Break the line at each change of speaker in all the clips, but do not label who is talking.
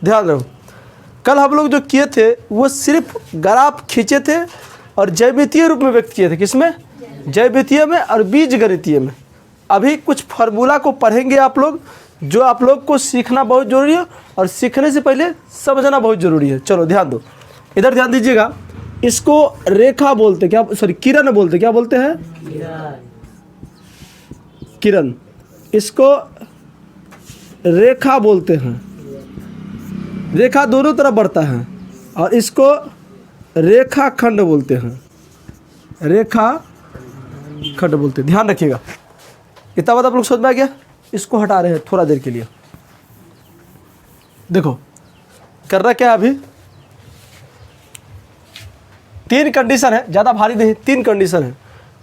ध्यान रहो, कल हम लोग जो किए थे वो सिर्फ ग्राफ खींचे थे और ज्यामितीय रूप में व्यक्त किए थे। किसमें? ज्यामितीय में और बीजगणितीय में। अभी कुछ फार्मूला को पढ़ेंगे आप लोग, जो आप लोग को सीखना बहुत ज़रूरी है और सीखने से पहले समझना बहुत ज़रूरी है। चलो ध्यान दो, इधर ध्यान दीजिएगा। इसको रेखा बोलते, क्या सॉरी किरण बोलते, क्या बोलते हैं? किरण। इसको रेखा बोलते हैं। रेखा दोनों तरफ बढ़ता है और इसको रेखा खंड बोलते हैं। रेखा खंड बोलते हैं, ध्यान रखिएगा। इतना बात आप लोग समझ में आ गया? इसको हटा रहे हैं थोड़ा देर के लिए। देखो करना क्या है, अभी 3 कंडीशन है, ज़्यादा भारी नहीं, 3 कंडीशन है।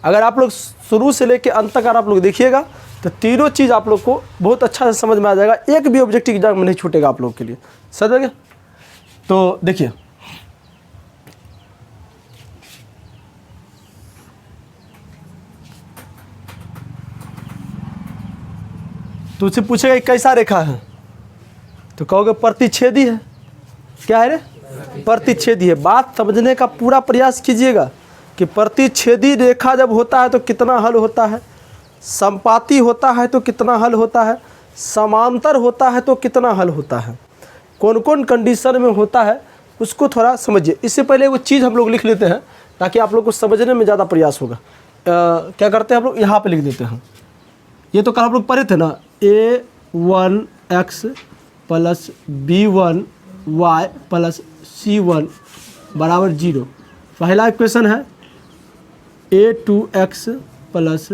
अगर आप लोग शुरू से लेकर अंत तक आप लोग देखिएगा तो तीनों चीज़ आप लोग को बहुत अच्छा से समझ में आ जाएगा। एक भी ऑब्जेक्टिव एग्जाम में नहीं छूटेगा आप लोग के लिए, समझ गए? तो देखिए, तो उससे पूछेगा कैसा रेखा है, तो कहोगे प्रतिच्छेदी है। क्या है रे? प्रतिच्छेदी है। बात समझने का पूरा प्रयास कीजिएगा कि प्रतिच्छेदी रेखा जब होता है तो कितना हल होता है, संपाती होता है तो कितना हल होता है, समांतर होता है तो कितना हल होता है, कौन कौन कंडीशन में होता है, उसको थोड़ा समझिए। इससे पहले वो चीज़ हम लोग लिख लेते हैं ताकि आप लोग को समझने में ज़्यादा प्रयास होगा। क्या करते हैं हम लोग, यहाँ पे लिख देते हैं। ये तो कल हम लोग पढ़े थे ना, a1x plus b1y plus c1 बराबर 0। पहला इक्वेशन है a2x plus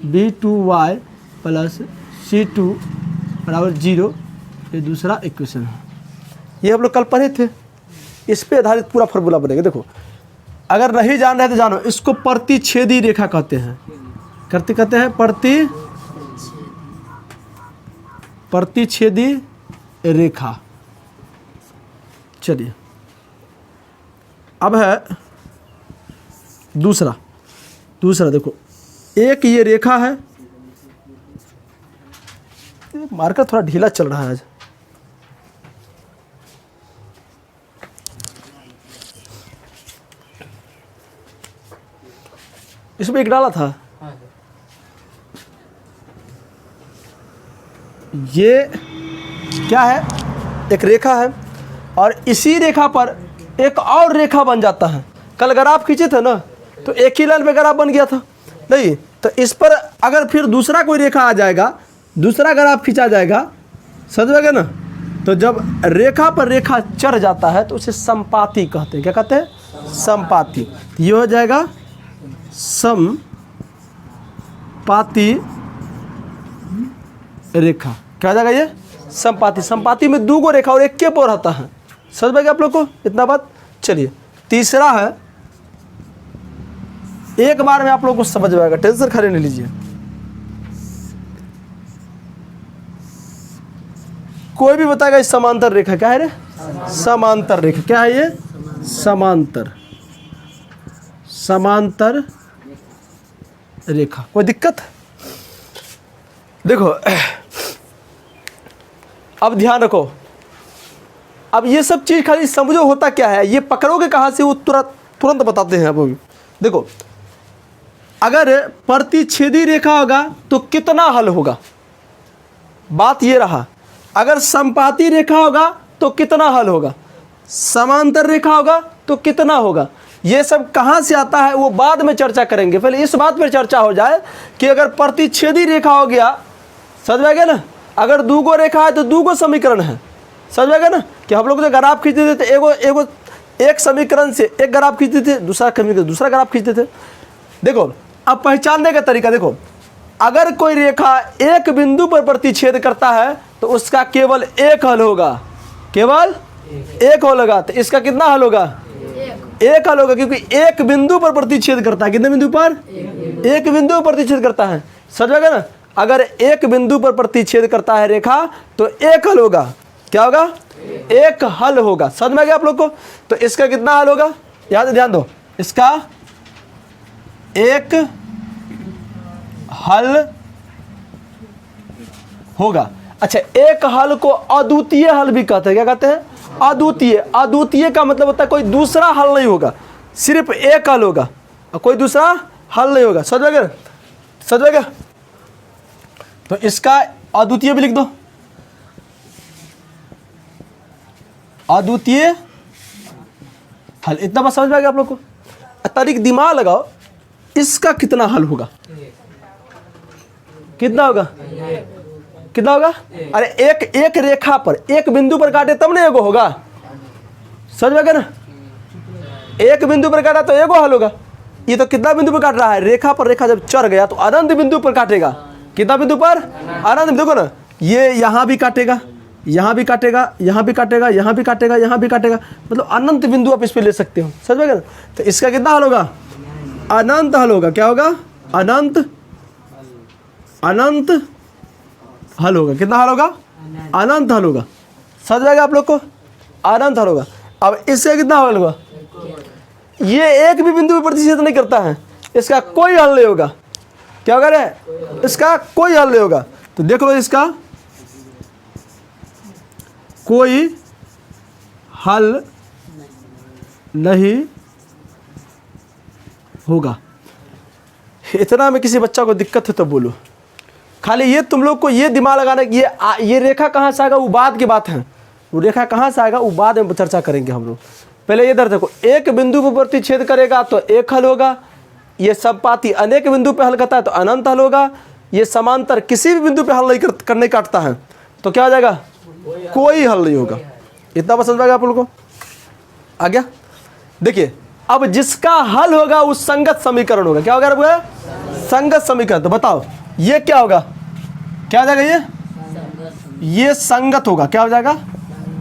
b2y plus c2 बराबर 0। ये दूसरा इक्वेशन है। ये हम लोग कल पढ़े थे, इस पे आधारित पूरा फार्मूला बनेगा। देखो, अगर नहीं जान रहे तो जानो, इसको प्रतिच्छेदी रेखा कहते हैं। कहते हैं प्रतिच्छेदी रेखा। चलिए, अब है दूसरा देखो, एक ये रेखा है, मार्कर थोड़ा ढीला चल रहा है आज। इसमें एक डाला था, ये क्या है? एक रेखा है और इसी रेखा पर एक और रेखा बन जाता है। कल ग्राफ खींचे थे ना, तो एक ही लाइन में ग्राफ बन गया था नहीं, तो इस पर अगर फिर दूसरा कोई रेखा आ जाएगा, दूसरा ग्राफ खींचा जाएगा, समझ गए ना? तो जब रेखा पर रेखा चढ़ जाता है तो उसे संपाती कहते हैं। क्या कहते हैं? संपाती। ये हो जाएगा समपाती रेखा। क्या हो जाएगा ये? संपाती। संपाती में 2 रेखा और एक के पर रहता है। समझ में गया आप लोग को इतना बात? चलिए, तीसरा है, एक बार में आप लोग को समझ में आएगा, टेंशन खड़े नहीं लीजिए। कोई भी बताएगा इस समांतर रेखा क्या है रे? समांतर रेखा। क्या है ये? समांतर रेखा। कोई दिक्कत? देखो, अब ध्यान रखो, अब ये सब चीज़ खाली समझो होता क्या है, ये पकड़ोगे कहाँ से वो तुरंत बताते हैं। अब देखो, अगर प्रतिच्छेदी रेखा होगा तो कितना हल होगा, बात ये रहा। अगर संपाती रेखा होगा तो कितना हल होगा, समांतर रेखा होगा तो कितना होगा। ये सब कहाँ से आता है वो बाद में चर्चा करेंगे। पहले इस बात पर चर्चा हो जाए कि अगर प्रतिच्छेदी रेखा हो गया, समझ में गया ना? अगर 2 रेखा है तो 2 समीकरण है। समझ में गया ना? कि हम लोग जो ग्राफ खींचते थे, एक समीकरण से एक ग्राफ खींचते थे, दूसरा ग्राफ खींचते थे। देखो, अब पहचानने का तरीका देखो, अगर कोई रेखा एक बिंदु पर प्रतिच्छेद करता है तो उसका केवल एक हल होगा, केवल एक हल होगा। तो इसका कितना हल होगा? एक हल होगा, क्योंकि एक बिंदु पर प्रतिच्छेद करता है। कितने बिंदु पर? एक बिंदु पर प्रतिच्छेद करता है। समझ में गया ना? अगर एक बिंदु पर प्रतिच्छेद करता है रेखा तो एक हल होगा। क्या होगा? एक हल होगा। समझ में गया आप लोग को? तो इसका कितना हल होगा? याद ध्यान दो, इसका एक हल होगा। अच्छा, एक हल को अद्वितीय हल भी कहते हैं। क्या कहते हैं? अद्वितीय। अद्वितीय का मतलब होता है कोई दूसरा हल नहीं होगा, सिर्फ एक हल होगा और कोई दूसरा हल नहीं होगा। समझ गए? समझ गए? तो इसका अद्वितीय भी लिख दो, अद्वितीय हल। इतना बात समझ में आ गया आप लोग को? तारीख दिमाग लगाओ, इसका कितना हल होगा? कितना होगा? कितना होगा? अरे एक रेखा पर, एक बिंदु पर काटे तब ना एगो होगा। समझ में गया ना? एक बिंदु पर काटा तो एगो हल होगा। ये तो कितना बिंदु पर काट रहा है? रेखा पर रेखा जब चढ़ गया तो अनंत बिंदु पर काटेगा। कितना बिंदु पर? अनंत। देखो ना, ये यहाँ भी काटेगा, यहाँ भी काटेगा, यहाँ भी काटेगा, यहाँ भी काटेगा, यहाँ भी काटेगा, मतलब अनंत बिंदु आप इस पे ले सकते हो। समझ में गया? तो इसका कितना हल होगा? अनंत हल होगा। क्या होगा? अनंत, अनंत हल होगा। कितना हल होगा? अनंत हल होगा। समझ जाएगा आप लोग को? अनंत हल होगा। अब इसका कितना हल होगा? ये एक भी बिंदु पर प्रतिच्छेद नहीं करता है, इसका कोई हल नहीं होगा। क्या होगा रे? इसका कोई हल नहीं होगा। तो देख लो, इसका कोई हल नहीं होगा। इतना में किसी बच्चा को दिक्कत है तो बोलो। खाली ये तुम लोग को ये दिमाग लगाना कि ये रेखा कहाँ से आएगा वो बाद की बात है। वो रेखा कहाँ से आएगा वो बाद में चर्चा करेंगे हम लोग। पहले ये इधर देखो, एक बिंदु पर प्रतिच्छेद करेगा तो एक हल होगा। ये संपाती अनेक बिंदु पे हल करता है तो अनंत हल होगा। ये समांतर किसी भी बिंदु पे हल नहीं करने काटता है तो क्या हो जाएगा? कोई हल नहीं होगा। इतना पसंद आएगा आप लोगों को? आ गया? देखिए, अब जिसका हल होगा वो संगत समीकरण होगा। क्या होगा रे? संगत समीकरण। तो बताओ ये क्या होगा? क्या हो जाएगा? ये संगत होगा। क्या हो जाएगा?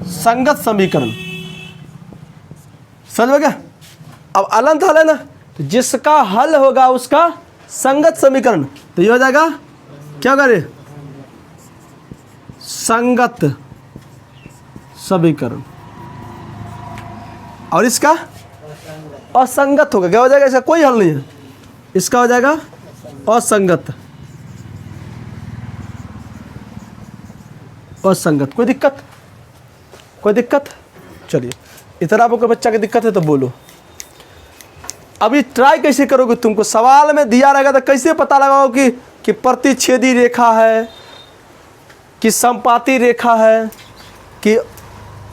संगत समीकरण। समझ में गया? अब अनंत हल है ना, तो जिसका हल होगा उसका संगत समीकरण। तो ये हो जाएगा क्या होगा रे? संगत समीकरण। और इसका असंगत होगा। क्या हो जाएगा? इसका कोई हल नहीं है, इसका हो जाएगा असंगत। असंगत। कोई दिक्कत? कोई दिक्कत? चलिए, इतना आपको बच्चा की दिक्कत है तो बोलो। अभी ट्राई कैसे करोगे? तुमको सवाल में दिया रहेगा तो कैसे पता लगाओ कि प्रतिच्छेदी रेखा है कि संपाती रेखा है कि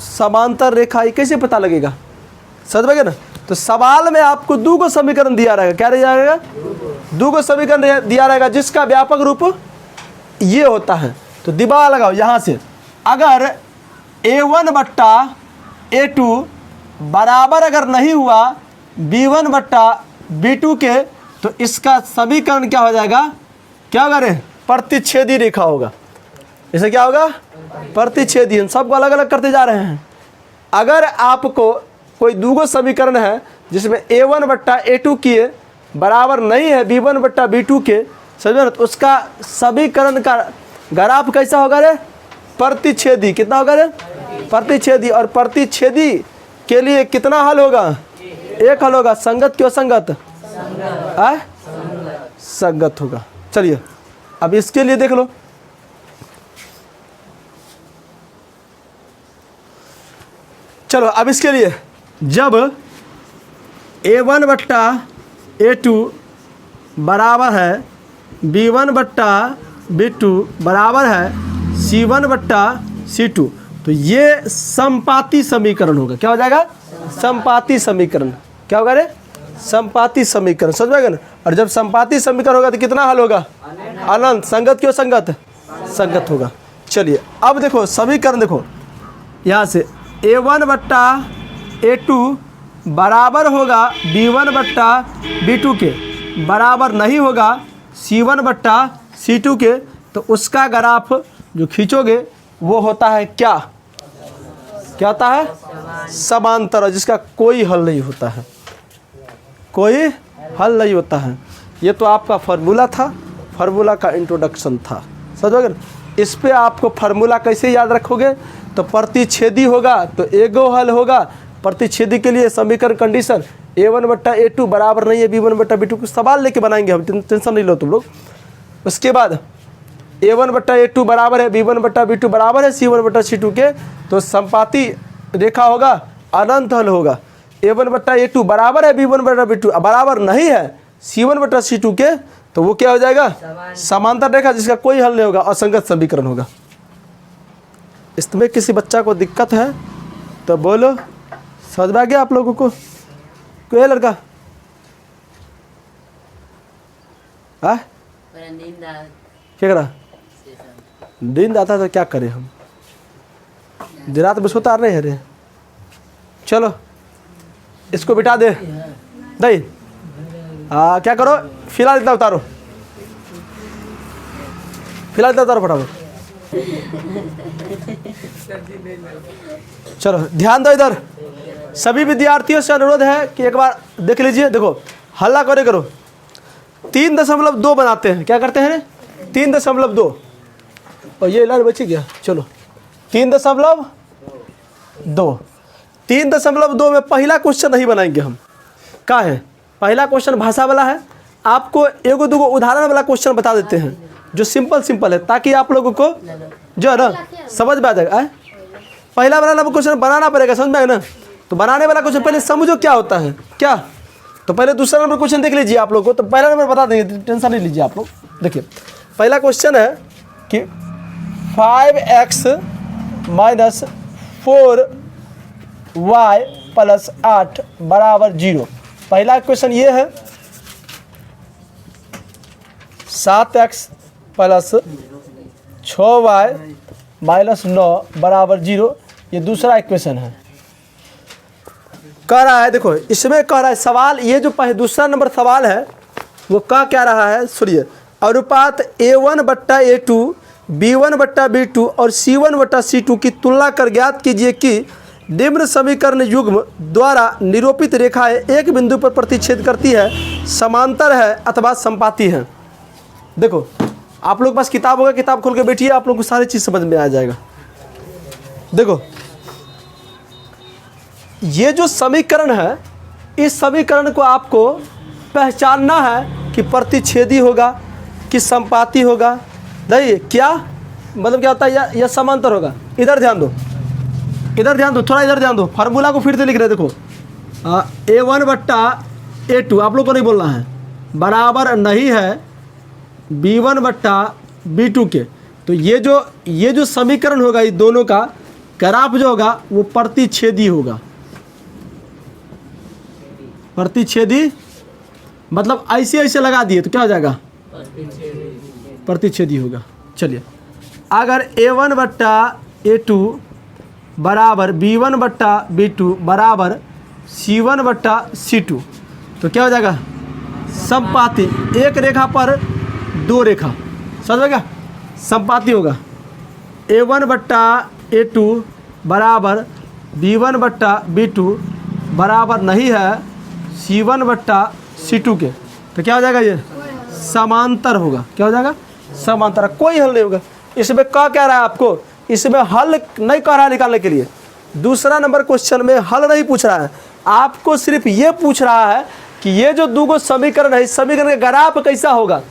समांतर रेखा है, कैसे पता लगेगा? समझ में ना? तो सवाल में आपको दो गो समीकरण दिया रहेगा। क्या दिया रहेगा? दो गो समीकरण दिया रहेगा जिसका व्यापक रूप ये होता है। तो दिमाग लगाओ यहाँ से, अगर A1 बट्टा A2 बराबर अगर नहीं हुआ B1 बट्टा B2 के, तो इसका समीकरण क्या हो जाएगा? क्या होगा रे? प्रतिच्छेदी रेखा होगा। इसे क्या होगा? प्रतिच्छेदी। हम सबको अलग अलग करते जा रहे हैं। अगर आपको कोई दूगो समीकरण है जिसमें A1 बट्टा A2 किए बराबर नहीं है B1 बट्टा B2 के, समझ में? तो उसका समीकरण का ग्राफ कैसा होगा रे? प्रतिच्छेदी। कितना होगा रे? प्रतिच्छेदी। और प्रतिच्छेदी के लिए कितना हल होगा? एक हल होगा। संगत क्यों? संगत संगत होगा। चलिए, अब इसके लिए देख लो। चलो, अब इसके लिए जब A1 बट्टा A2 बराबर है B1 बट्टा B2 बराबर है C1 बट्टा C2, तो ये संपाती समीकरण होगा। क्या हो जाएगा? संपाती समीकरण। क्या होगा रे? संपाती समीकरण। समझ में गया ना? और जब संपाती समीकरण होगा तो कितना हल होगा? अनंत। संगत क्यों? संगत संगत होगा। चलिए, अब देखो समीकरण, देखो यहाँ से A1 बट्टा A2 बराबर होगा B1 बट्टा B2 के, बराबर नहीं होगा C1 बट्टा C2 के, तो उसका ग्राफ जो खींचोगे वो होता है क्या? क्या होता है? समांतर, जिसका कोई हल नहीं होता है। कोई हल नहीं होता है। ये तो आपका फार्मूला था, फार्मूला का इंट्रोडक्शन था। समझोगे? इस पे आपको फार्मूला कैसे याद रखोगे? तो प्रतिच्छेदी होगा तो एगो हल होगा। प्रतिच्छेदी के लिए समीकरण कंडीशन A1 बट्टा A2 बराबर नहीं है B1 बट्टा B2 को सवाल लेके बनाएंगे हम, टेंशन नहीं लो तुम लोग। उसके बाद A1 बट्टा A2 बराबर है B1 बट्टा B2 बराबर है C1 बट्टा C2 के, तो संपाती रेखा होगा, अनंत हल होगा। A1 बट्टा A2 बराबर है B1 बट्टा B2, बराबर नहीं है C1 बट्टा C2 के, तो वो क्या हो जाएगा? समांतर रेखा, जिसका कोई हल नहीं होगा, असंगत समीकरण होगा। इसमें किसी बच्चा को दिक्कत है तो बोलो, समझ में आ गया आप लोगों को? कोई लड़का क्या करा? नींद आता तो क्या करें हम, दिन रात बस उतार रहे हैं रे। चलो इसको बिठा दे नहीं, क्या करो, फिलहाल इतना उतारो, फिलहाल इतना उतारो फटाफट। चलो ध्यान दो इधर, सभी विद्यार्थियों से अनुरोध है कि एक बार देख लीजिए। देखो हल्ला करो 3.2 बनाते हैं, क्या करते हैं? 3.2, और ये लाइन बची क्या? चलो 3.2, 3.2 में पहला क्वेश्चन नहीं बनाएंगे हम। क्या है? पहला क्वेश्चन भाषा वाला है, आपको एगो दूगो उदाहरण वाला क्वेश्चन बता देते हैं जो सिंपल है, ताकि आप लोगों को जो है ना समझ में आ जाएगा। पहला वाला क्वेश्चन बनाना पड़ेगा, समझ में आएगा ना? तो बनाने वाला क्वेश्चन पहले समझो क्या होता है क्या। तो पहले दूसरा नंबर क्वेश्चन देख लीजिए आप लोगों को, तो पहला नंबर बता देंगे, टेंशन नहीं लीजिए आप लोग। देखिए पहला क्वेश्चन है कि 5x माइनस 4y प्लस 8 बराबर 0। पहला क्वेश्चन ये है 7x प्लस 6y माइनस 9 बराबर 0, ये दूसरा इक्वेशन है। कह रहा है, देखो इसमें कह रहा है सवाल, ये जो दूसरा नंबर सवाल है वो क्या रहा है, सुनिए। अनुपात A1 बट्टा A2, B1 बट्टा B2 और C1 बट्टा C2 की तुलना कर ज्ञात कीजिए कि निम्न समीकरण युग्म द्वारा निरूपित रेखाएं एक बिंदु पर प्रतिच्छेद करती है, समांतर है अथवा संपाती है। देखो आप लोग के पास किताब होगा, किताब खोल के बैठिए, आप लोग को सारी चीज़ समझ में आ जाएगा। देखो ये जो समीकरण है, इस समीकरण को आपको पहचानना है कि प्रतिच्छेदी होगा कि संपाती होगा। नहीं क्या मतलब क्या होता है, यह समांतर होगा। इधर ध्यान दो, इधर ध्यान दो, थोड़ा इधर ध्यान दो। फार्मूला को फिर से लिख रहे हैं, देखो A1 बट्टा A2 आप लोग को नहीं बोलना है, बराबर नहीं है B1 बट्टा B2 के। तो ये जो समीकरण होगा, ये दोनों का ग्राफ जो होगा वो प्रतिच्छेदी होगा। प्रतिच्छेदी मतलब ऐसे लगा दिए तो क्या हो जाएगा? प्रतिच्छेदी होगा। चलिए अगर A1 बट्टा A2 बराबर B1 बट्टा B2 बराबर C1 बट्टा C2, तो क्या हो जाएगा? संपाती, एक रेखा पर दो रेखा, समझ में क्या? संपाती होगा। A1 बट्टा A2 बराबर B1 बट्टा B2 बराबर नहीं है C1 बट्टा C2 के, तो क्या हो जाएगा? ये समांतर होगा। क्या हो जाएगा? समांतर। कोई हल नहीं होगा। इसमें क्या कह रहा है आपको? इसमें हल नहीं कह रहा है निकालने के लिए। दूसरा नंबर क्वेश्चन में हल नहीं पूछ रहा है, आपको सिर्फ ये पूछ रहा है कि ये जो दो समीकरण है, इस समीकरण का ग्राफ कैसा होगा?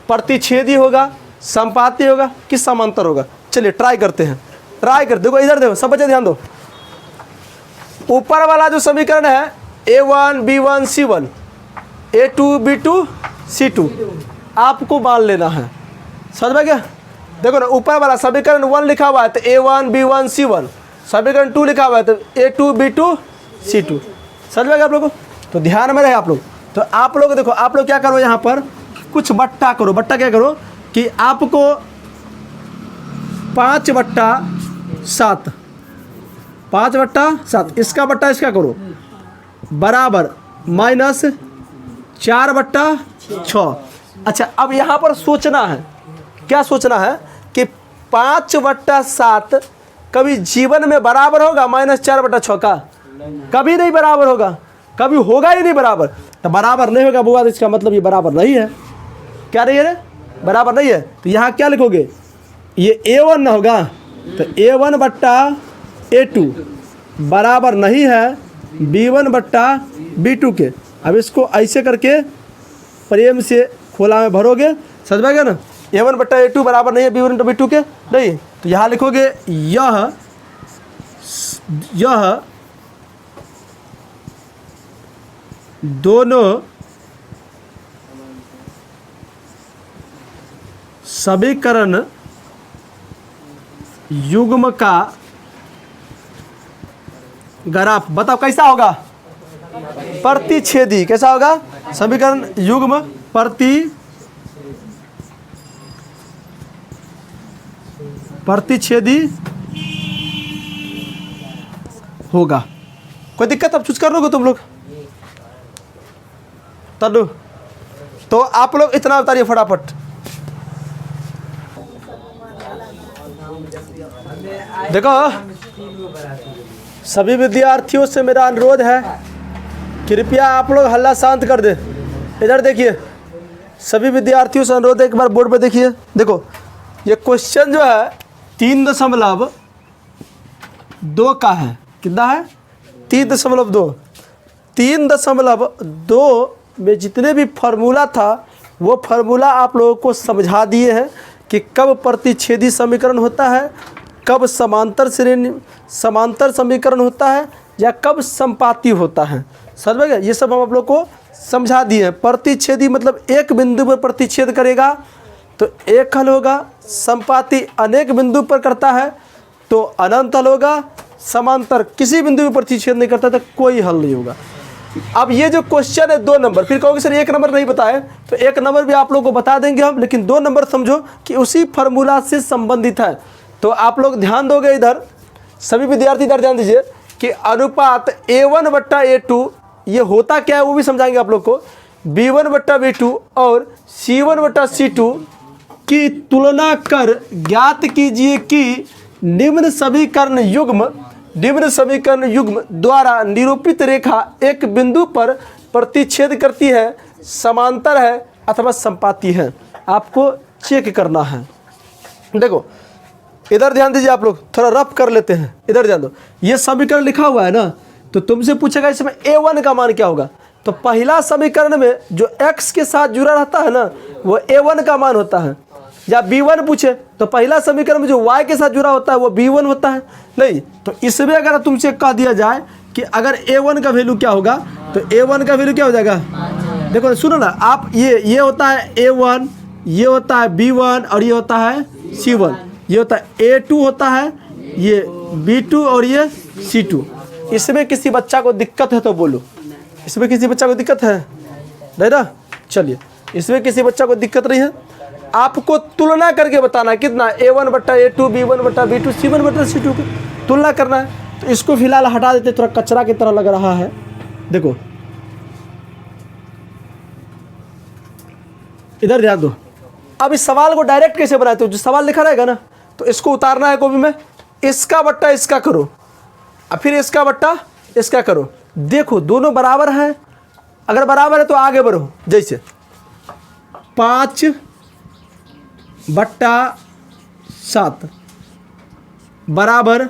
प्रतिच्छेदी होगा, संपाती होगा कि समांतर होगा? चलिए ट्राई करते हैं, ट्राई कर। देखो इधर देखो, सब बच्चे ध्यान दो। ऊपर वाला जो समीकरण है A1 B1 C1, A2 B2 C2 आपको मान लेना है, समझ में क्या? देखो ना, ऊपर वाला समीकरण 1 लिखा हुआ है तो A1 B1 C1, समीकरण 2 लिखा हुआ है तो A2 B2 C2, समझ में क्या आप लोगों को? तो ध्यान में रहे आप लोग। तो आप लोग देखो, आप लोग क्या करो, यहाँ पर कुछ बट्टा करो। बट्टा क्या करो कि आपको 5/7, 5/7 इसका बट्टा इसका करो बराबर -4/6। अच्छा अब यहाँ पर सोचना है, क्या सोचना है कि 5/7 कभी जीवन में बराबर होगा -4/6 का? कभी नहीं बराबर होगा, कभी होगा ही नहीं बराबर। तो बराबर नहीं होगा बुआ, तो इसका मतलब ये बराबर नहीं है। क्या नहीं है? बराबर नहीं है। तो यहाँ क्या लिखोगे? ये A1 ना होगा तो A1 बट्टा A2 बराबर नहीं है B1 बट्टा B2 के। अब इसको ऐसे करके प्रेम से खोला में भरोगे, समझ में गया ना? A1 बट्टा A2 बराबर नहीं है B1 बट्टा B2 के, नहीं। तो यहाँ लिखोगे यह दोनों समीकरण युग्म का ग्राफ बताओ कैसा होगा? प्रतिच्छेदी। कैसा होगा? समीकरण युग्म प्रतिच्छेदी होगा। कोई दिक्कत? अब चूज कर लोगे तुम लोग तनु? तो आप लोग इतना बताइए फटाफट। देखो सभी विद्यार्थियों से मेरा अनुरोध है, कृपया आप लोग हल्ला शांत कर दे। इधर देखिए, सभी विद्यार्थियों से अनुरोध है, एक बार बोर्ड पे देखिए। देखो ये क्वेश्चन जो है 3.2 का है। कितना है? 3.2। 3.2 में जितने भी फार्मूला था वो फार्मूला आप लोगों को समझा दिए हैं कि कब प्रतिच्छेदी समीकरण होता है, कब समांतर समीकरण होता है, या कब संपाती होता है। समझ में गया? ये सब हम आप लोग को समझा दिए हैं। प्रतिच्छेदी मतलब एक बिंदु पर प्रतिच्छेद करेगा तो एक हल होगा, संपाती अनेक बिंदु पर करता है तो अनंत हल होगा, समांतर किसी बिंदु पर प्रतिच्छेद नहीं करता तो कोई हल नहीं होगा। अब ये जो क्वेश्चन है 2 नंबर, फिर कहोगे सर 1 नंबर नहीं बताए, तो 1 नंबर भी आप लोग को बता देंगे हम, लेकिन 2 नंबर समझो कि उसी फार्मूला से संबंधित है। तो आप लोग ध्यान दोगे इधर, सभी विद्यार्थी इधर ध्यान दीजिए कि अनुपात A1 बट्टा A2 ये होता क्या है वो भी समझाएंगे आप लोग को। B1 बट्टा B2 और C1 बट्टा C2 की तुलना कर ज्ञात कीजिए कि निम्न समीकरण युग्म द्वारा निरूपित रेखा एक बिंदु पर प्रतिच्छेद करती है, समांतर है अथवा संपाती है। आपको चेक करना है। देखो इधर ध्यान दीजिए, आप लोग थोड़ा रफ कर लेते हैं। इधर ध्यान दो, ये समीकरण लिखा हुआ है ना, तो तुमसे पूछेगा इसमें A1 का मान क्या होगा। तो पहला समीकरण में जो x के साथ जुड़ा रहता है ना वो A1 का मान होता है। या B1 पूछे तो पहला समीकरण में जो y के साथ जुड़ा होता है वो B1 होता है। नहीं तो इसमें अगर तुमसे कह दिया जाए कि अगर A1 का वैल्यू क्या होगा, तो A1 का वैल्यू क्या हो जाएगा? देखो सुनो ना आप, ये होता है A1, ये होता है B1 और ये होता है C1, ये होता है A2 होता है, ये B2 और ये C2। इसमें किसी बच्चा को दिक्कत है तो बोलो। इसमें किसी बच्चा को दिक्कत है? नहीं ना? चलिए, इसमें किसी बच्चा को दिक्कत नहीं है। आपको तुलना करके बताना कितना, A1 बट्टा A2, B1 बट्टा B2, C1 बट्टा C2 की तुलना करना है। तो इसको फिलहाल हटा देते, थोड़ा कचरा की तरह लग रहा है। देखो इधर ध्यान दो। अब इस सवाल को डायरेक्ट कैसे बनाते हो? जो सवाल लिखा रहेगा ना तो इसको उतारना है कॉपी में, इसका बट्टा इसका करो और फिर इसका बट्टा इसका करो। देखो दोनों बराबर है, अगर बराबर है तो आगे बढ़ो। जैसे 5 बट्टा 7 बराबर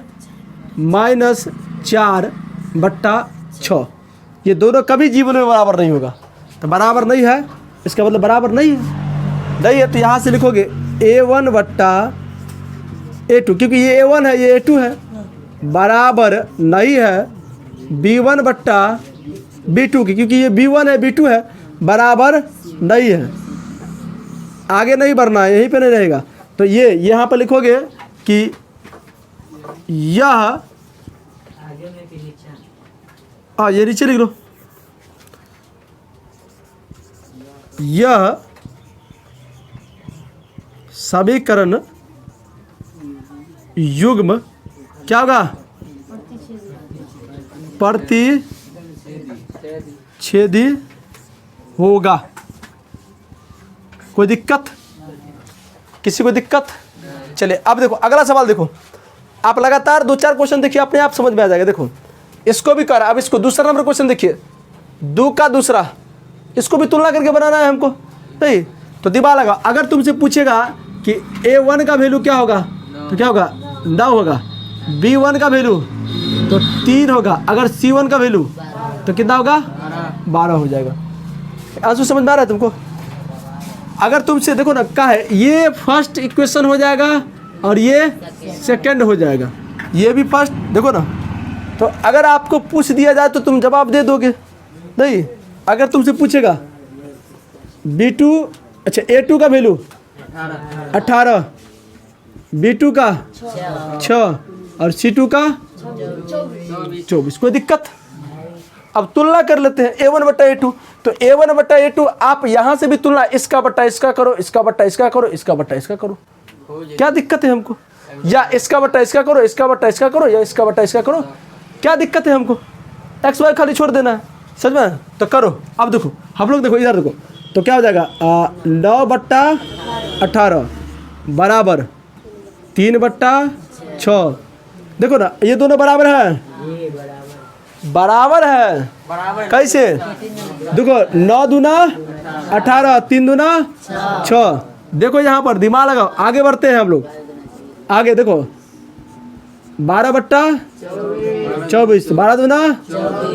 -4 बट्टा 6, ये दोनों कभी जीवन में बराबर नहीं होगा। तो बराबर नहीं है, इसका मतलब बराबर नहीं है। तो यहाँ से लिखोगे A1 बट्टा A2, क्योंकि ये A1 है ये A2 है, बराबर नहीं है B1 बट्टा B2 की, क्योंकि ये B1 है B2 है, बराबर नहीं है। आगे नहीं बढ़ना है, यहीं पे नहीं रहेगा। तो ये यहाँ पर लिखोगे कि यह, ये नीचे लिख लो, यह समीकरण युग्म क्या होगा? प्रतिच्छेदी होगा। कोई दिक्कत? किसी को दिक्कत? चलिए अब देखो अगला सवाल। देखो आप लगातार 2-4 क्वेश्चन देखिए, अपने आप समझ में आ जाएगा। देखो इसको भी करा। अब इसको दूसरा नंबर क्वेश्चन देखिए, 2 का दूसरा, इसको भी तुलना करके बनाना है हमको। नहीं तो दिमाग लगा, अगर तुमसे पूछेगा कि A1 का वैल्यू क्या होगा तो क्या होगा? 9 होगा। B1 का वैल्यू तो 3 होगा। अगर C1 का वैल्यू तो कितना होगा? 12 हो जाएगा। आंसू समझ में आ रहा है तुमको? अगर तुमसे देखो ना क्या है, ये फर्स्ट इक्वेशन हो जाएगा और ये सेकंड हो जाएगा, ये भी फर्स्ट। देखो ना, तो अगर आपको पूछ दिया जाए तो तुम जवाब दे दोगे नहीं। अगर तुमसे पूछेगा B2, अच्छा A2 का वैल्यू 18, B2 का 6 और C2 का 24, कोई दिक्कत? अब तुलना कर लेते हैं A1 बट्टा A2। तो A1 बट्टा A2 आप यहाँ से भी तुलना, इसका बट्टा इसका करो, इसका बट्टा इसका करो, इसका बट्टा इसका करो, क्या दिक्कत है हमको? या इसका बट्टा इसका करो, इसका बट्टा इसका करो, या इसका बट्टा इसका करो, क्या दिक्कत है हमको? एक्स वाई खाली छोड़ देना है, समझ में? तो करो। अब देखो हम लोग, देखो इधर देखो, तो क्या हो जाएगा 9 बट्टा 18 बराबर 3 बट्टा 6। देखो ना ये दोनों बराबर है, बराबर है। कैसे? देखो 9 दूना 18, 3 दूना 6। देखो यहाँ पर दिमाग लगाओ, आगे बढ़ते हैं हम लोग। आगे देखो 12 बट्टा 24, 12 दूना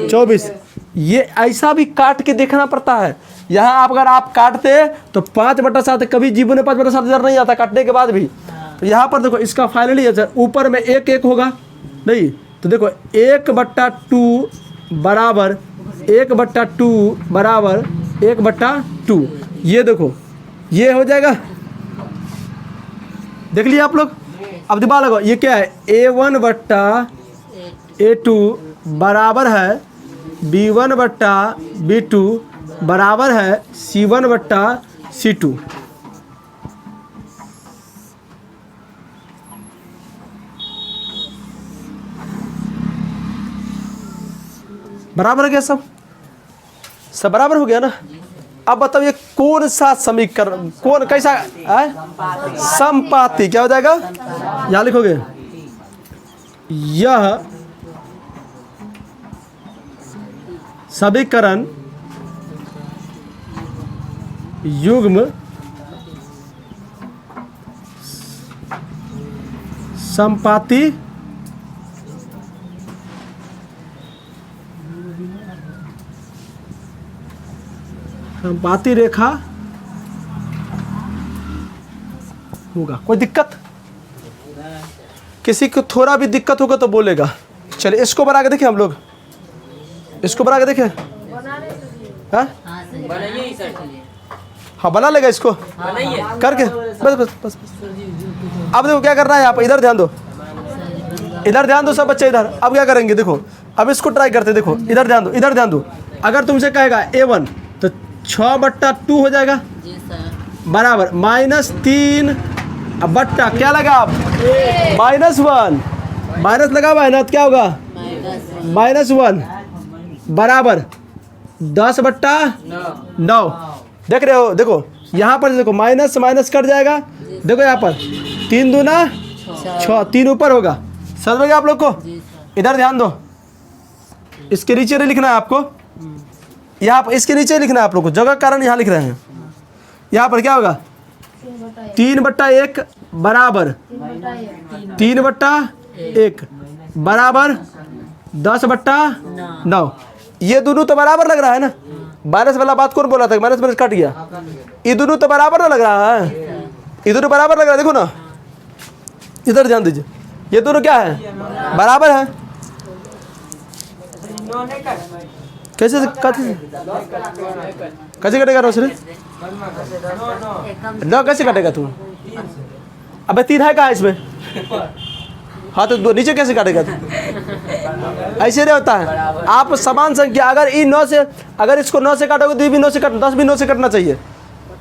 24। ये ऐसा भी काट के देखना पड़ता है। यहाँ आप अगर आप काटते तो 5 बट्टा 7, कभी जीवन में 5 बट्टा 7 नजर नहीं आता काटने के बाद भी। तो यहाँ पर देखो इसका फाइनली ऊपर में 1 1 होगा नहीं, तो देखो 1 बट्टा 2 बराबर 1 बट्टा 2 बराबर 1 बट्टा 2। ये देखो ये हो जाएगा, देख लिया आप लोग। अब दिमाग लगाओ, ये क्या है? A1 बट्टा A2 बराबर है B1 बट्टा B2 बराबर है C1 बट्टा C2। बराबर हो गया, सब बराबर हो गया ना। अब बताओ ये कौन सा समीकरण, कौन कैसा है? समपाती। क्या हो जाएगा? यहाँ लिखोगे यह समीकरण युग्म समपाती समपाती रेखा होगा। कोई दिक्कत? किसी को थोड़ा भी दिक्कत होगा तो बोलेगा। चलिए इसको बना के देखें हम लोग, इसको बना के देखें। हाँ बना लेगा इसको करके, बस बस बस बस। अब देखो क्या करना है, आप इधर ध्यान दो, इधर ध्यान दो सब बच्चे इधर। अब क्या करेंगे देखो, अब इसको ट्राई करते, देखो इधर ध्यान दो, इधर ध्यान दो। अगर तुमसे कहेगा A1 तो 6 बट्टा 2 हो जाएगा बराबर -3 बट्टा क्या लगा आप -1, माइनस लगा हुआ है ना, तो क्या होगा -1 बराबर 10 बट्टा 9। देख रहे हो? देखो यहाँ पर देखो माइनस माइनस कट जाएगा। देखो यहाँ पर 3 दूना 6, 3 ऊपर होगा। समझ में गया आप लोग को? इधर ध्यान दो, इसके नीचे नहीं लिखना है आपको, यहाँ पर इसके नीचे लिखना है आप लोग को, जगह कारण यहाँ लिख रहे हैं। यहाँ पर क्या होगा 3 बट्टा 1 बराबर 3 बट्टा 1 बराबर 10 बट्टा 9। ये दोनों तो बराबर लग रहा है ना, माइनस वाला बात कौन बोला था? माइनस माइनस कट गया। ये दोनों तो बराबर ना लग रहा है, ये दोनों बराबर लग रहा है। देखो ना इधर ध्यान दीजिए, ये दोनों क्या है? बराबर है। कैसे कैसे कटेगा रोशनी? नौ कैसे कटेगा तू? अबे 3 है कहाँ इसमें? हाँ तो नीचे कैसे काटेगा तू? ऐसे नहीं होता है। आप समान संख्या अगर ई 9 से, अगर इसको 9 से काटोगे तो ये भी 9 से कट, 10 भी 9 से कटना चाहिए।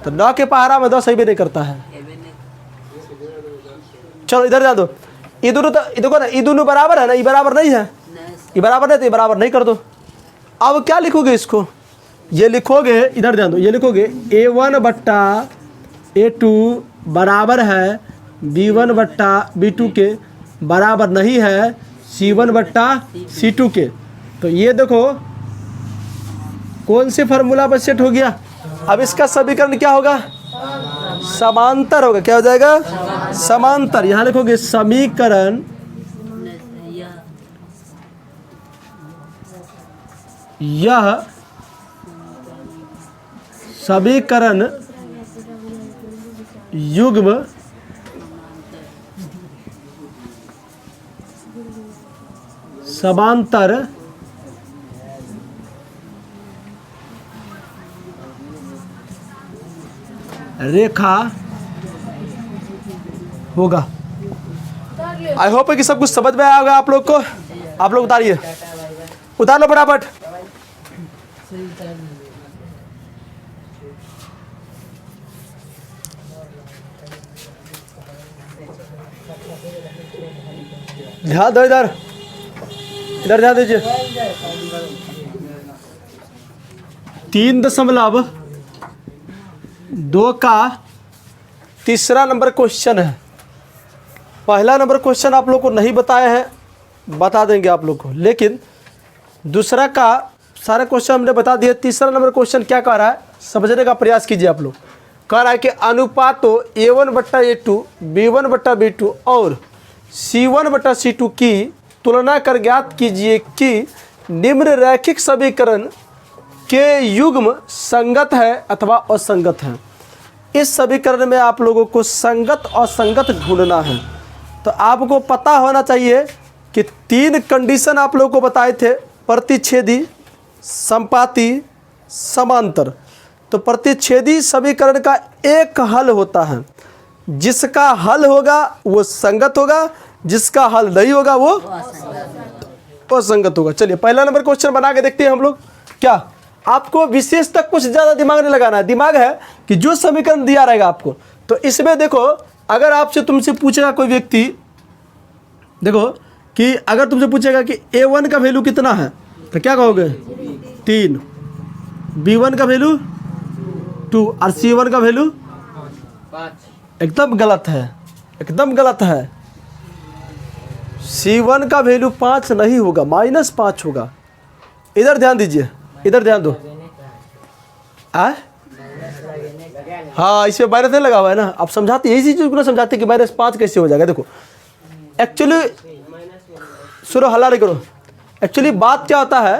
तो 9 के पहाड़ा में 10 सही भी नहीं करता है। चलो इधर जा दो, ये दोनों तो देखो ना, ये दोनों बराबर है ना, ये बराबर नहीं है, ये बराबर नहीं, तो ये बराबर नहीं कर दो। अब क्या लिखोगे इसको? ये लिखोगे, इधर ध्यान दो, ये लिखोगे A1 बट्टा A2 बराबर है B1 बट्टा B2 के बराबर नहीं है C1 बट्टा C2 के। तो ये देखो कौन से फार्मूला पर सेट हो गया। अब इसका समीकरण क्या होगा? समांतर होगा। क्या हो जाएगा? समांतर। यहाँ लिखोगे समीकरण यह समीकरण युग्म समांतर रेखा होगा। आई होप है कि सब कुछ समझ में आया होगा आप लोग को। आप लोग उतारिए, उतार लो फटाफट। ध्यान दो, इधर इधर ध्यान दीजिए। 3.2 का तीसरा नंबर क्वेश्चन है। पहला नंबर क्वेश्चन आप लोग को नहीं बताया है, बता देंगे आप लोग को, लेकिन दूसरा का सारे क्वेश्चन हमने बता दिए। तीसरा नंबर क्वेश्चन क्या कह रहा है समझने का प्रयास कीजिए आप लोग। कह रहा है कि अनुपातों A1/A2, B1/B2 और C1/C2 की तुलना कर ज्ञात कीजिए कि निम्न रैखिक समीकरण के युग्म संगत है अथवा असंगत है। इस समीकरण में आप लोगों को संगत और असंगत ढूंढना है। तो आपको पता होना चाहिए कि 3 कंडीशन आप लोगों को बताए थे, प्रतिच्छेदी, संपाती, समांतर। तो प्रतिच्छेदी समीकरण का एक हल होता है, जिसका हल होगा वो संगत होगा, जिसका हल नहीं होगा वो असंगत होगा। चलिए पहला नंबर क्वेश्चन बना के देखते हैं हम लोग। क्या आपको विशेष तक कुछ ज़्यादा दिमाग नहीं लगाना है, दिमाग है कि जो समीकरण दिया रहेगा आपको। तो इसमें देखो, अगर आपसे तुमसे पूछेगा कोई व्यक्ति, देखो कि अगर तुमसे पूछेगा कि A1 का वैल्यू कितना है तो क्या कहोगे 3, B1 का वैल्यू 2 और C1 का वैल्यू 5। एकदम गलत है, एकदम गलत है। C1 का वैल्यू 5 नहीं होगा, -5 होगा। इधर ध्यान दीजिए, इधर ध्यान दो। हाँ, इसमें माइनस नहीं लगा हुआ है ना। आप समझाते यही चीज़ को ना समझाते कि -5 कैसे हो जाएगा। देखो एक्चुअली, सुनो हल्ला नहीं करो। एक्चुअली बात क्या होता है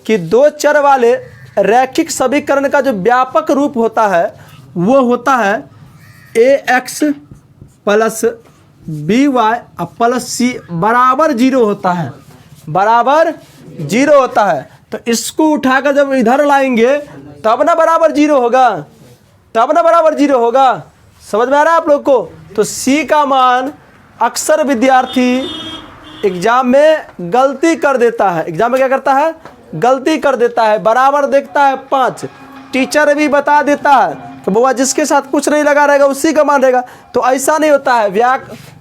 कि 2 चर वाले रैखिक समीकरण का जो व्यापक रूप होता है वो होता है ax + by + c बराबर 0 होता है, बराबर 0 होता है। तो इसको उठाकर जब इधर लाएंगे तब ना बराबर 0 होगा, तब ना बराबर 0 होगा। समझ में आ रहा है आप लोग को। तो c का मान अक्सर विद्यार्थी एग्जाम में गलती कर देता है। एग्जाम में क्या करता है, गलती कर देता है। बराबर देखता है 5, टीचर भी बता देता है तो बुआ जिसके साथ कुछ नहीं लगा रहेगा उसी का मान रहेगा। तो ऐसा नहीं होता है,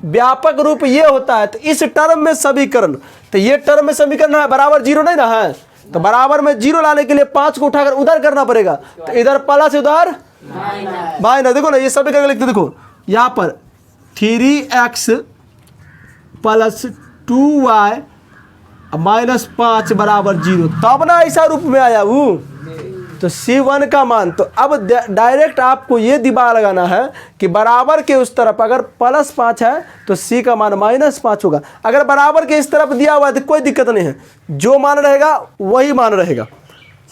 व्यापक रूप ये होता है। तो इस टर्म में समीकरण, तो ये टर्म में समीकरण है बराबर 0 नहीं ना है, तो बराबर में 0 लाने के लिए 5 को उठाकर उधर करना पड़ेगा। तो इधर प्लस उधर माइनस। देखो ना ये समीकरण लिखते, देखो यहाँ पर 3x + 2y -5 बराबर 0, तब ना ऐसा रूप में आया वो। तो C1 का मान, तो अब डायरेक्ट आपको ये दिमाग लगाना है कि बराबर के उस तरफ अगर +5 है तो C का मान -5 होगा। अगर बराबर के इस तरफ दिया हुआ है तो कोई दिक्कत नहीं है, जो मान रहेगा वही मान रहेगा।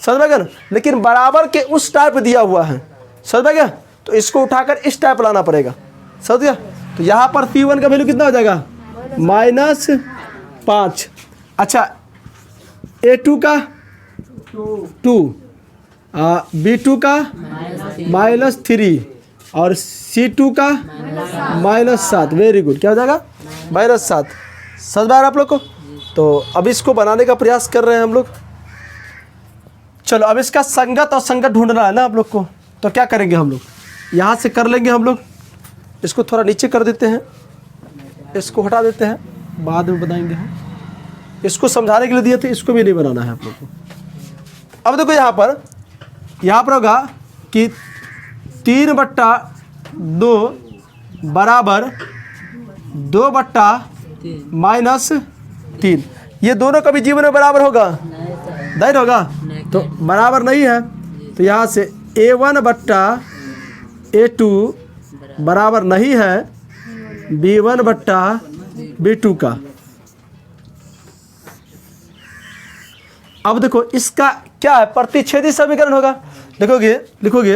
समझ में गया ना। लेकिन बराबर के उस टाइप दिया हुआ है, समझ में गया, तो इसको उठाकर इस टाइप लाना पड़ेगा। समझ गया। तो यहाँ पर C1 का वैल्यू कितना हो जाएगा -5। अच्छा A2 का 2, B2 का -3 और C2 का -7। वेरी गुड, क्या हो जाएगा -7। समझ में आ रहा है आप लोग को। तो अब इसको बनाने का प्रयास कर रहे हैं हम लोग। चलो अब इसका संगत और संगत ढूंढना है ना आप लोग को। तो क्या करेंगे हम लोग, यहाँ से कर लेंगे हम लोग। इसको थोड़ा नीचे कर देते हैं, इसको हटा देते हैं, बाद में बनाएंगे हम। इसको समझाने के लिए दिए थे, इसको भी नहीं बनाना है आप लोग को। अब देखो यहाँ पर होगा कि 3/2 बराबर 2/-3। ये दोनों कभी जीवन में बराबर होगा नहीं होगा, तो बराबर नहीं है। तो यहाँ से A1/A2 बराबर नहीं है B1/B2 का। अब देखो इसका क्या है, प्रतिच्छेदी समीकरण होगा। लिखोगे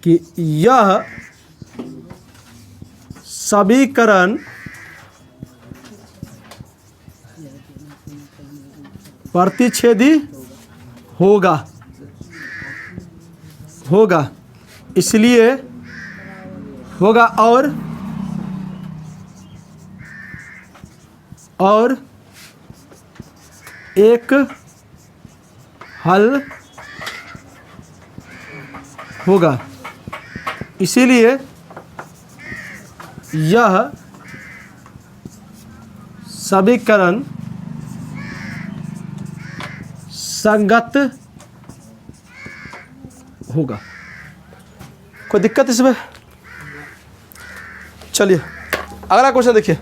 कि यह समीकरण प्रतिच्छेदी होगा इसलिए होगा और एक हल होगा इसीलिए यह समीकरण संगत होगा। कोई दिक्कत इसमें? चलिए अगला क्वेश्चन देखिए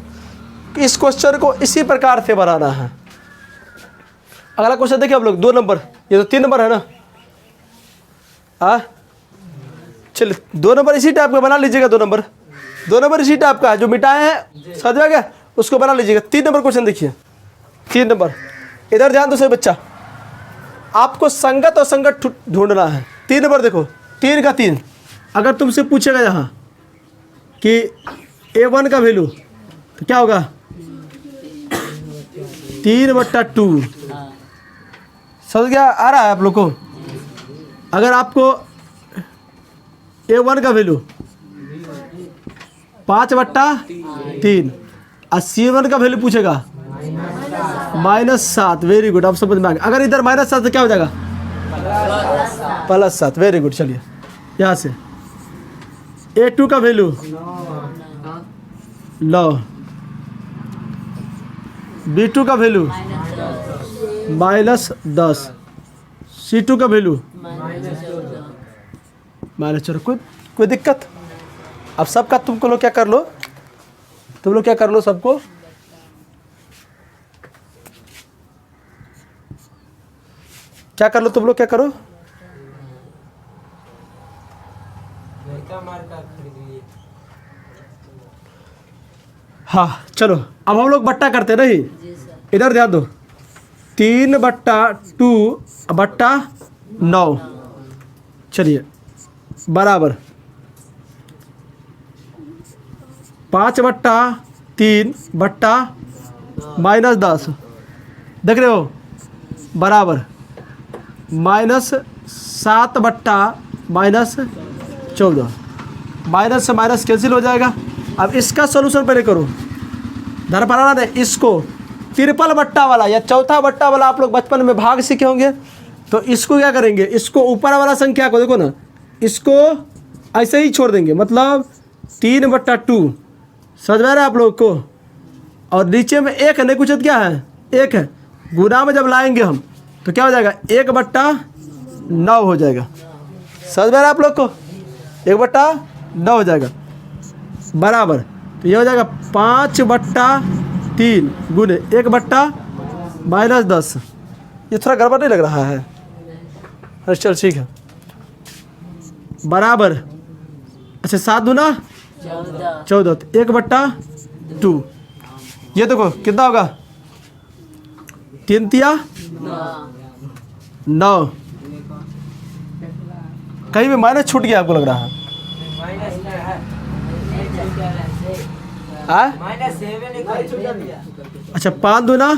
कि इस क्वेश्चन को इसी प्रकार से बनाना है। अगला क्वेश्चन देखिए आप लोग 2 नंबर, ये तो 3 नंबर है ना। चलिए 2 नंबर इसी टाइप का बना लीजिएगा। 2 नंबर इसी टाइप का है जो मिटाए हैं, समझ में आ गया, उसको बना लीजिएगा। 3 नंबर क्वेश्चन देखिए, 3 नंबर, इधर ध्यान दो सही बच्चा, आपको संगत और संगत ढूंढना है। 3 नंबर देखो, 3 का 3, अगर तुमसे पूछेगा यहाँ कि A1 का वैल्यू तो क्या होगा 3/2। समझ गया, आ रहा है आप लोग को? अगर आपको A1 का वैल्यू 5/3 और C1 का वैल्यू पूछेगा -7, वेरी गुड, आप समझ में आ गया। अगर इधर -7 तो क्या हो जाएगा +7, वेरी गुड। चलिए यहाँ से A2 का वैल्यू 9, B2 का वैल्यू -10, C2 का वैल्यू -14। कोई दिक्कत? अब सबका तुम लोग क्या कर लो, सबको क्या कर लो, तुम लोग क्या करो, हाँ चलो अब हम लोग बट्टा करते नहीं, इधर ध्यान दो। 3/2/9, चलिए बराबर 5/3/-10, देख रहे हो, बराबर -7/-14, माइनस से माइनस कैंसिल हो जाएगा। अब इसका सोल्यूशन पहले करो, धर पढ़ाना दे इसको। ट्रिपल बट्टा वाला या चौथा बट्टा वाला आप लोग बचपन में भाग सीखे होंगे, तो इसको क्या करेंगे, इसको ऊपर वाला संख्या को देखो ना, इसको ऐसे ही छोड़ देंगे, मतलब 3/2, समझ में आ रहा है आप लोग को। और नीचे में 1 है, नहीं कुछ क्या है, 1 है, गुना में जब लाएंगे हम तो क्या हो जाएगा 1/9 हो जाएगा। समझ में आ रहा है आप लोग को, 1/9 हो जाएगा, बराबर, तो ये हो जाएगा 5/3 गुने 1/-10। ये थोड़ा गड़बड़ नहीं लग रहा है? अरे चल ठीक है, बराबर, अच्छा 7 दूना 14, तो 1/2। ये देखो कितना होगा, 3 तिया 9, कहीं भी माइनस छूट गया आपको लग रहा है? अच्छा 5 दूना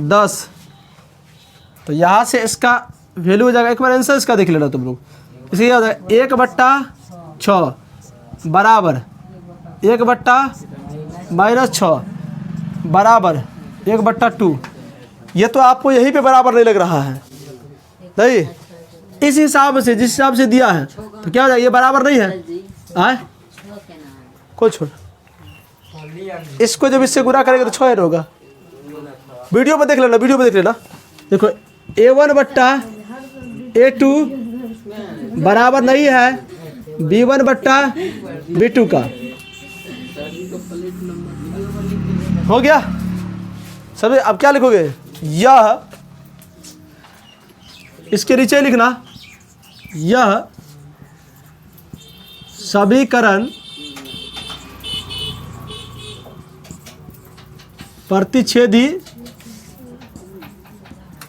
10, तो यहाँ से इसका वैल्यू हो जाएगा, एक बार आंसर इसका देख लेना तुम लोग। इसलिए क्या होता है 1/6 बराबर 1/-6 बराबर 1/2। ये तो आपको यहीं पे बराबर नहीं लग रहा है, नहीं, इस हिसाब से जिस हिसाब से दिया है तो क्या हो जाएगा, ये बराबर नहीं है, कोई छोड़, इसको जब इससे गुना करेंगे तो 6 होगा। वीडियो में देख लेना, देखो A1/A2 बराबर नहीं है B1/B2 का। हो गया सभी? अब क्या लिखोगे, यह, इसके नीचे लिखना, यह समीकरण प्रतिच्छेदी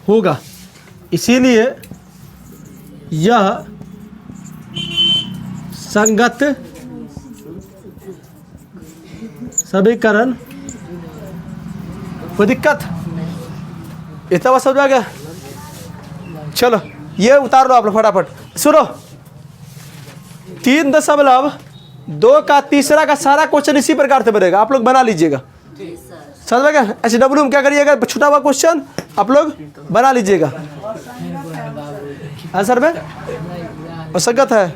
होगा इसीलिए यह संगत समीकरण, कोई दिक्कत? इतना बात समझ में आ गया? चलो ये उतार लो आप लोग फटाफट। सुनो, 3.2 का तीसरा का सारा क्वेश्चन इसी प्रकार से बनेगा, आप लोग बना लीजिएगा। समझ में गया? SW में क्या करिएगा, छूटा हुआ क्वेश्चन आप लोग बना लीजिएगा। आंसर में असंगत है,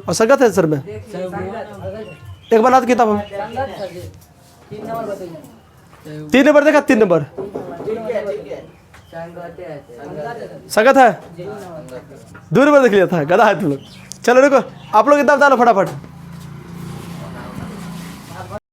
असंगत है सर में। एक बार किताब हम 3 नंबर देखा, 3 नंबर संगत है, 2 नंबर देख लिया था, गधा है तुम लोग। चलो रुको, आप लोग किताब डालो फटाफट।